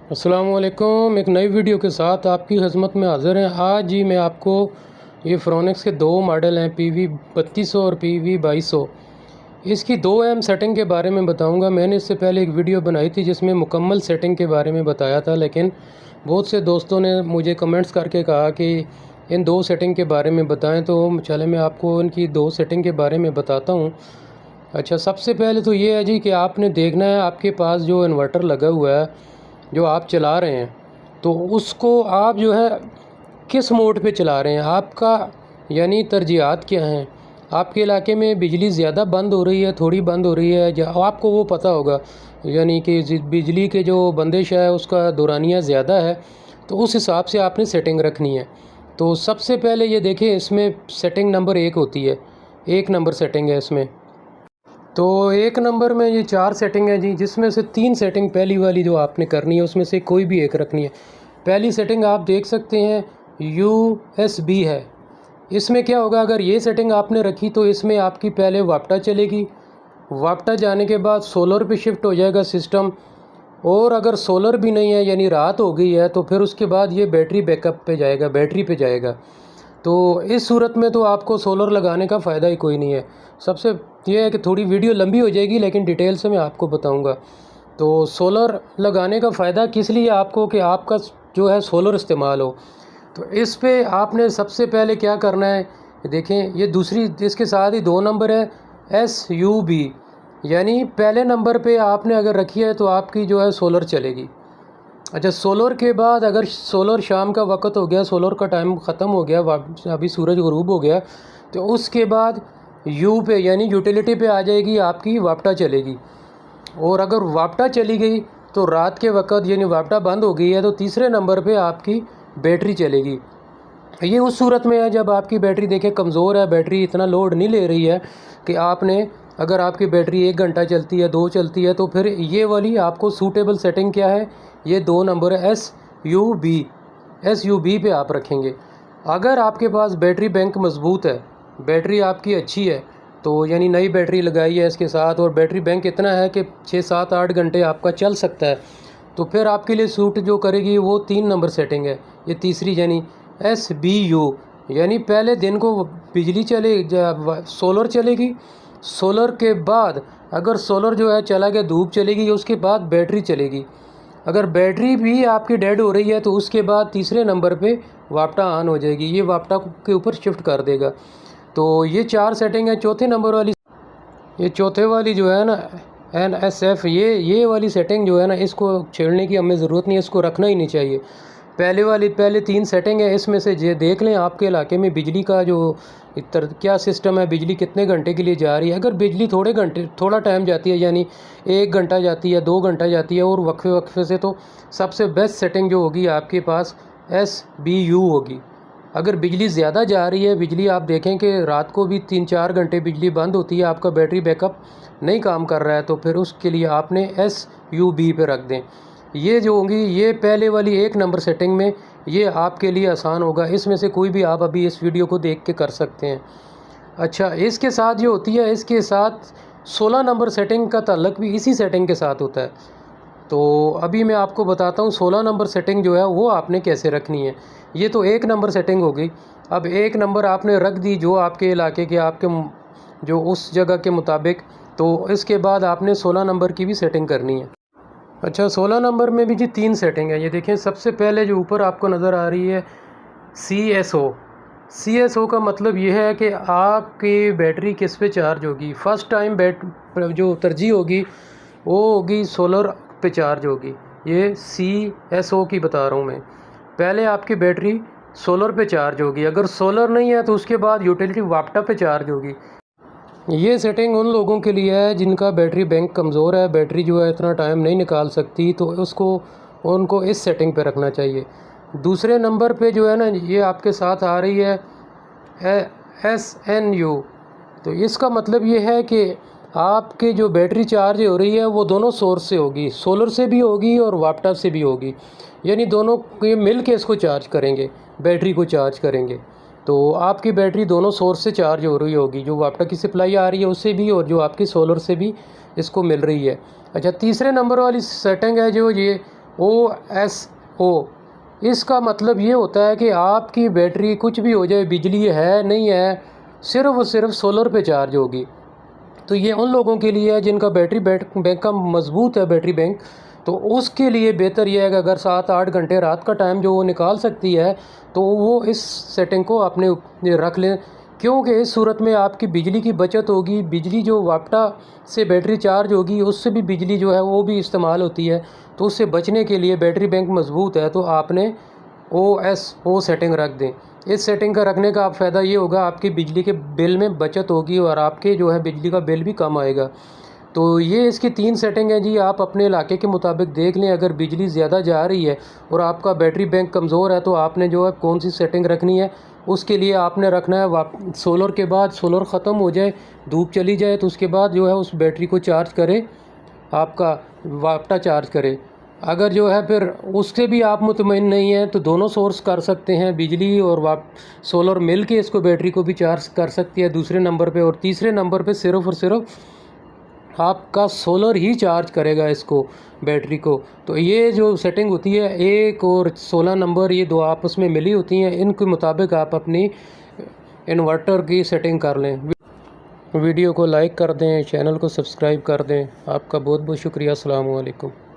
अस्सलाम वालेकुम। एक नई वीडियो के साथ आपकी खिदमत में हाज़िर हैं। आज ही मैं आपको ये फ्रोनेक्स के दो मॉडल हैं PV3200 और PV2200, इसकी 2 अहम सेटिंग के बारे में बताऊंगा। मैंने इससे पहले एक वीडियो बनाई थी जिसमें मुकम्मल सेटिंग के बारे में बताया था, लेकिन बहुत से दोस्तों ने मुझे कमेंट्स करके कहा कि इन 2 सेटिंग के बारे में बताएं, तो चले मैं आपको इनकी 2 सेटिंग के बारे में बताता हूँ। अच्छा, सबसे पहले तो ये है जी कि आपने देखना है आपके पास जो इन्वर्टर लगा हुआ है जो आप चला रहे हैं, तो उसको आप जो है किस मोड पे चला रहे हैं, आपका यानी तरजीहात क्या हैं। आपके इलाके में बिजली ज़्यादा बंद हो रही है, थोड़ी बंद हो रही है, आपको वो पता होगा, यानी कि बिजली के जो बंदिश है उसका दौरानिया ज़्यादा है, तो उस हिसाब से आपने सेटिंग रखनी है। तो सबसे पहले ये देखें, इसमें सेटिंग नंबर 1 होती है, 1 नंबर सेटिंग है इसमें। तो 1 नंबर में ये 4 सेटिंग है जी, जिसमें से 3 सेटिंग पहली वाली जो आपने करनी है उसमें से कोई भी एक रखनी है। पहली सेटिंग आप देख सकते हैं USB है। इसमें क्या होगा, अगर ये सेटिंग आपने रखी तो इसमें आपकी पहले वापटा चलेगी, वापटा जाने के बाद सोलर पे शिफ्ट हो जाएगा सिस्टम, और अगर सोलर भी नहीं है यानी रात हो गई है तो फिर उसके बाद ये बैटरी बैकअप पे जाएगा, बैटरी पे जाएगा। तो इस सूरत में तो आपको सोलर लगाने का फ़ायदा ही कोई नहीं है। सबसे ये है कि थोड़ी वीडियो लंबी हो जाएगी, लेकिन डिटेल से मैं आपको बताऊंगा। तो सोलर लगाने का फ़ायदा किस लिए आपको, कि आपका जो है सोलर इस्तेमाल हो। तो इस पे आपने सबसे पहले क्या करना है, देखें ये दूसरी, इसके साथ ही 2 नंबर है SUB, यानी पहले नंबर पे आपने अगर रखी है तो आपकी जो है सोलर चलेगी। अच्छा, सोलर के बाद अगर सोलर शाम का वक्त हो गया, सोलर का टाइम ख़त्म हो गया, अभी सूरज गुरूब हो गया, तो उसके बाद यू पे यानी यूटिलिटी पे आ जाएगी आपकी वापटा चलेगी। और अगर वापटा चली गई तो रात के वक्त यानी वापटा बंद हो गई है तो तीसरे नंबर पे आपकी बैटरी चलेगी। ये उस सूरत में है जब आपकी बैटरी देखें कमज़ोर है, बैटरी इतना लोड नहीं ले रही है कि आपने, अगर आपकी बैटरी 1 घंटा चलती है, 2 चलती है, तो फिर ये वाली आपको सूटेबल सेटिंग क्या है, ये 2 नंबर है SUB पे आप रखेंगे। अगर आपके पास बैटरी बैंक मज़बूत है, बैटरी आपकी अच्छी है, तो यानी नई बैटरी लगाई है इसके साथ और बैटरी बैंक इतना है कि 6, 7, 8 घंटे आपका चल सकता है, तो फिर आपके लिए सूट जो करेगी वो 3 नंबर सेटिंग है, ये तीसरी यानी SBU, यानी पहले दिन को बिजली सोलर चलेगी, सोलर के बाद अगर सोलर जो है चला गया, धूप चलेगी, उसके बाद बैटरी चलेगी। अगर बैटरी भी आपकी डेड हो रही है तो उसके बाद तीसरे नंबर पे वापटा ऑन हो जाएगी, ये वापटा के ऊपर शिफ्ट कर देगा। तो ये 4 सेटिंग है। चौथे नंबर वाली, ये चौथे वाली जो है ना NSF, ये वाली सेटिंग जो है ना, इसको छेड़ने की हमें ज़रूरत नहीं है, इसको रखना ही नहीं चाहिए। पहले 3 सेटिंग है, इसमें से ये देख लें आपके इलाके में बिजली का जो क्या सिस्टम है, बिजली कितने घंटे के लिए जा रही है। अगर बिजली थोड़ा टाइम जाती है, यानी 1 घंटा जाती है, 2 घंटा जाती है और वक्फे वक्फे से, तो सबसे बेस्ट सेटिंग जो होगी आपके पास SBU होगी। अगर बिजली ज़्यादा जा रही है, बिजली आप देखें कि रात को भी 3-4 घंटे बिजली बंद होती है, आपका बैटरी बैकअप नहीं काम कर रहा है, तो फिर उसके लिए आपने SUB पे रख दें। ये जो होंगी, ये पहले वाली 1 नंबर सेटिंग में, ये आपके लिए आसान होगा। इसमें से कोई भी आप अभी इस वीडियो को देख के कर सकते हैं। अच्छा, इसके साथ जो होती है, इसके साथ 16 नंबर सेटिंग का ताल्लुक भी इसी सेटिंग के साथ होता है। तो अभी मैं आपको बताता हूँ 16 नंबर सेटिंग जो है वो आपने कैसे रखनी है। ये तो 1 नंबर सेटिंग हो गई। अब 1 नंबर आपने रख दी जो आपके इलाके के, आपके जो उस जगह के मुताबिक, तो इसके बाद आपने 16 नंबर की भी सेटिंग करनी है। अच्छा, 16 नंबर में भी जी 3 सेटिंग है। ये देखें, सबसे पहले जो ऊपर आपको नज़र आ रही है CSO का मतलब ये है कि आपकी बैटरी किस पे चार्ज होगी। फर्स्ट टाइम जो तरजीह होगी वो होगी सोलर पे चार्ज होगी। ये CSO की बता रहा हूँ मैं। पहले आपकी बैटरी सोलर पे चार्ज होगी, अगर सोलर नहीं है तो उसके बाद यूटिलिटी वापटा पे चार्ज होगी। ये सेटिंग उन लोगों के लिए है जिनका बैटरी बैंक कमज़ोर है, बैटरी जो है इतना टाइम नहीं निकाल सकती, तो उनको इस सेटिंग पे रखना चाहिए। दूसरे नंबर पे जो है ना, ये आपके साथ आ रही है SNU। तो इसका मतलब ये है कि आपके जो बैटरी चार्ज हो रही है वो दोनों सोर्स से होगी, सोलर से भी होगी और वापटा से भी होगी, यानी दोनों ये मिल के इसको चार्ज करेंगे, बैटरी को चार्ज करेंगे। तो आपकी बैटरी दोनों सोर्स से चार्ज हो रही होगी, जो वापटा की सप्लाई आ रही है उससे भी और जो आपकी सोलर से भी इसको मिल रही है। अच्छा, तीसरे नंबर वाली सेटिंग है जो ये OSO۔ اس کا مطلب یہ ہوتا ہے کہ آپ کی بیٹری کچھ بھی ہو جائے، بجلی ہے نہیں ہے، صرف اور صرف سولر پہ چارج ہوگی۔ تو یہ ان لوگوں کے لیے ہے جن کا بیٹری بینک کا مضبوط ہے، بیٹری بینک، تو اس کے لیے بہتر یہ ہے کہ اگر 7-8 گھنٹے رات کا ٹائم جو وہ نکال سکتی ہے تو وہ اس سیٹنگ کو اپنے رکھ لیں، کیونکہ اس صورت میں آپ کی بجلی کی بچت ہوگی۔ بجلی جو واپٹا سے بیٹری چارج ہوگی اس سے بھی بجلی جو ہے وہ بھی استعمال ہوتی ہے، تو اس سے بچنے کے لیے بیٹری بینک مضبوط ہے تو آپ نے OSO سیٹنگ رکھ دیں۔ اس سیٹنگ کا رکھنے کا فائدہ یہ ہوگا آپ کی بجلی کے بل میں بچت ہوگی اور آپ کے جو ہے بجلی کا بل بھی کم آئے گا۔ تو یہ اس کی 3 سیٹنگ ہیں جی، آپ اپنے علاقے کے مطابق دیکھ لیں۔ اگر بجلی زیادہ جا رہی ہے اور آپ کا بیٹری بینک کمزور ہے تو آپ نے جو ہے کون سی سیٹنگ رکھنی ہے، اس کے لیے آپ نے رکھنا ہے سولر کے بعد سولر ختم ہو جائے، دھوپ چلی جائے تو اس کے بعد جو ہے اس بیٹری کو چارج کرے، آپ کا واپٹا چارج کرے۔ اگر جو ہے پھر اس سے بھی آپ مطمئن نہیں ہیں تو دونوں سورس کر سکتے ہیں، بجلی اور سولر مل کے اس کو بیٹری کو بھی چارج کر سکتی ہے دوسرے نمبر پہ، اور تیسرے نمبر پہ صرف اور صرف آپ کا سولر ہی چارج کرے گا اس کو، بیٹری کو۔ تو یہ جو سیٹنگ ہوتی ہے 1 اور 16 نمبر، یہ دو آپس میں ملی ہوتی ہیں، ان کے مطابق آپ اپنی انورٹر کی سیٹنگ کر لیں۔ ویڈیو کو لائک کر دیں، چینل کو سبسکرائب کر دیں۔ آپ کا بہت بہت شکریہ۔ السلام علیکم۔